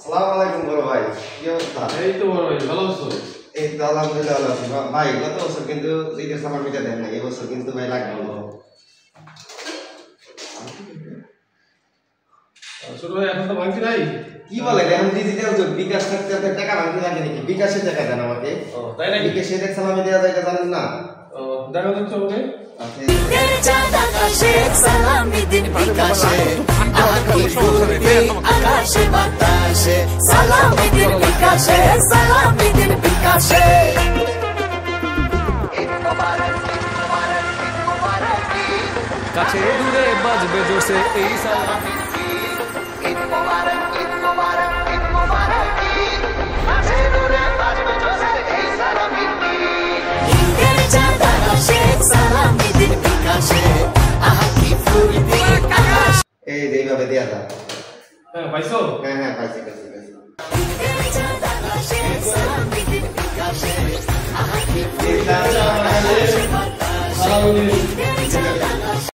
আসসালামু আলাইকুম বড় ভাই, কি অবস্থা? এই তো বড় ভাই, ভালো আছো? এই তো আলহামদুলিল্লাহ ভালো আছি ভাই। গত বছর কিন্তু ঈদের সামার মিটা দেন না, এই বছর কিন্তু ভাই লাগবে। ছোট ভাই এখন তো ভাঙতি নাই। কি বলে এখন ডিজিটাল যুগ, বিকাশ থাকতে টাকা ভাঙতে লাগে নাকি? বিকাশে টাকা দেন আমাকে। তাই নাকি? বিকাশে ঈদের সালামি দেওয়া যায়, এটা জানেন না? দেখা যাচ্ছে ওকে। সালামি দিন বিকাশে আকাশে বাতাসে, সালামি দিন বিকাশে, সালামি দিন বিকাশে। কাছে দূরে বাজবে জোশে এই সালামি। সালামি দিন বিকাশে, আহা কি ফুর্তি আকাশ। এই যে এইভাবে দেওয়া যায়। হ্যাঁ পাইছো? হ্যাঁ হ্যাঁ পাইছি পাইছি। সালামি দিন বিকাশে, আহা কি ফুর্তি সালামি দিন।